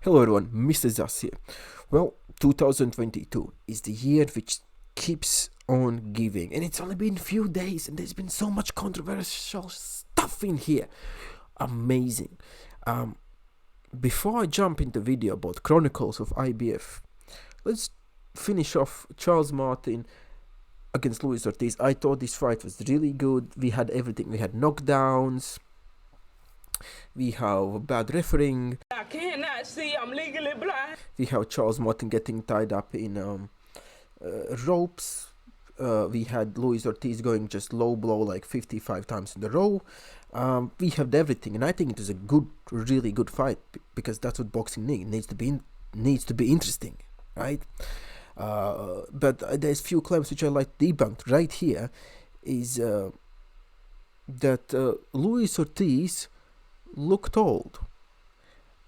Hello everyone, Mr. Zas here. Well, 2022 is the year which keeps on giving, and it's only been a few days and there's been so much controversial stuff in here. Amazing. Before I jump into video about Chronicles of IBF, let's finish off Charles Martin against Luis Ortiz. I thought this fight was really good. We had everything. We had knockdowns. We have bad refereeing. I cannot see. I'm legally blind. We have Charles Martin getting tied up in ropes. We had Luis Ortiz going just low blow like 55 times in a row. We have everything, and I think it is a good, really good fight because that's what boxing needs to be interesting, right? But there's few claims which I like debunked right here. Is that Luis Ortiz looked old,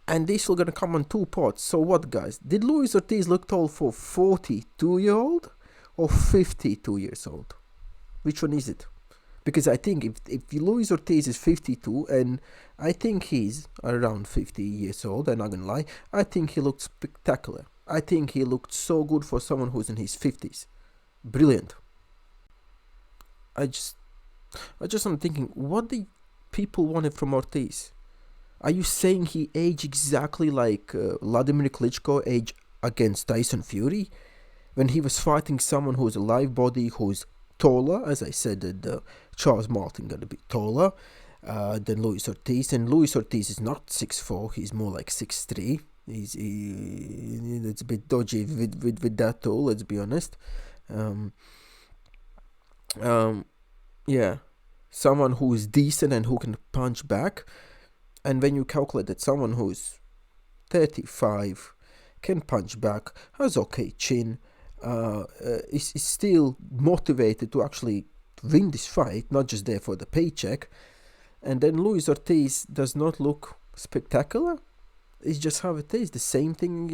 and this is gonna come on two parts. So what, guys? Did Luis Ortiz look old for 42-year-old or 52 years old? Which one is it? Because I think if Luis Ortiz is 52, and I think he's around 50 years old, I'm not gonna lie, I think he looked spectacular. I think he looked so good for someone who's in his 50s. Brilliant. I just am thinking, what the people wanted from Ortiz? Are you saying he aged exactly like Vladimir Klitschko aged against Tyson Fury? When he was fighting someone who's a live body, who's taller, as I said, that Charles Martin gonna be taller than Luis Ortiz, and Luis Ortiz is not 6'4", he's more like 6'3". It's a bit dodgy with that too, let's be honest. Yeah, someone who is decent and who can punch back. And when you calculate that someone who's 35 can punch back, has okay chin, is still motivated to actually win this fight, not just there for the paycheck. And then Luis Ortiz does not look spectacular. It's just how it is. The same thing,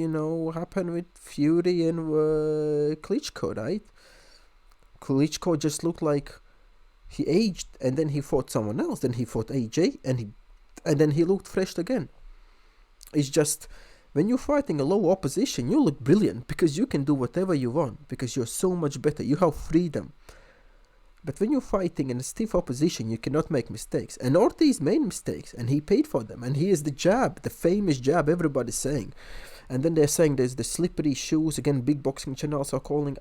happened with Fury and Klitschko, right? Klitschko just looked like he aged, and then he fought someone else. Then he fought AJ, and then he looked fresh again. It's just, when you're fighting a low opposition, you look brilliant because you can do whatever you want, because you're so much better. You have freedom. But when you're fighting in a stiff opposition, you cannot make mistakes. And Ortiz made mistakes, and he paid for them. And he is the jab, the famous jab everybody's saying. And then they're saying there's the slippery shoes. Again, big boxing channels are calling.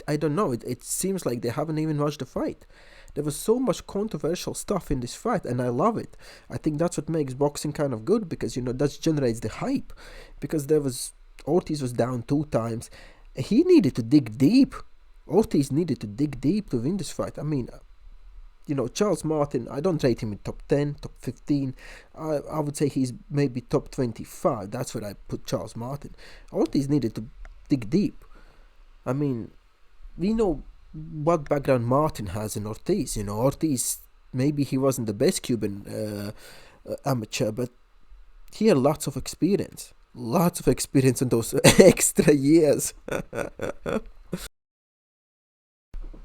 I don't know. It seems like they haven't even watched the fight. There was so much controversial stuff in this fight, and I love it. I think that's what makes boxing kind of good, because, that generates the hype. Because Ortiz was down 2 times. He needed to dig deep. Ortiz needed to dig deep to win this fight. I mean, Charles Martin, I don't rate him in top 10, top 15. I would say he's maybe top 25. That's where I put Charles Martin. Ortiz needed to dig deep. I mean, we know what background Martin has in Ortiz. Ortiz, maybe he wasn't the best Cuban amateur, but he had lots of experience. Lots of experience in those extra years.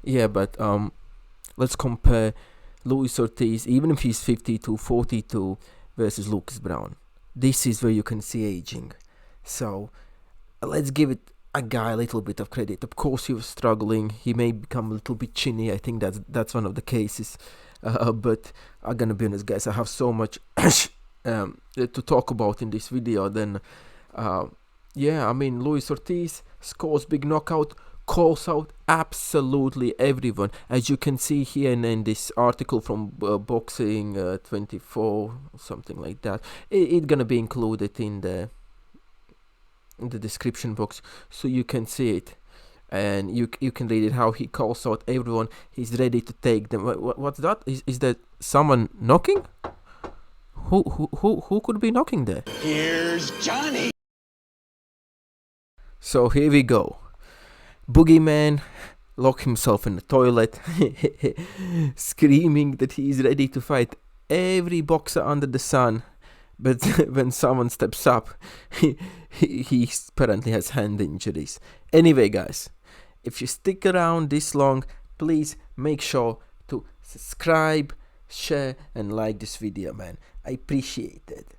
Yeah, but let's compare Luis Ortiz, even if he's 52, 42, versus Lucas Brown. This is where you can see aging. So let's give it a guy a little bit of credit. Of course, he was struggling. He may become a little bit chinny. I think that's one of the cases. But I'm gonna be honest, guys. I have so much to talk about in this video. Then, yeah, I mean, Luis Ortiz scores big knockout, calls out absolutely everyone, as you can see here in this article from Boxing 24, something like that. It's gonna be included in the description box, so you can see it, and you can read it, how he calls out everyone. He's ready to take them. What's that? Is that someone knocking? Who could be knocking there? Here's Johnny. So here we go. Boogeyman locked himself in the toilet, screaming that he is ready to fight every boxer under the sun. But when someone steps up, he apparently has hand injuries. Anyway, guys, if you stick around this long, please make sure to subscribe, share, and like this video, man. I appreciate it.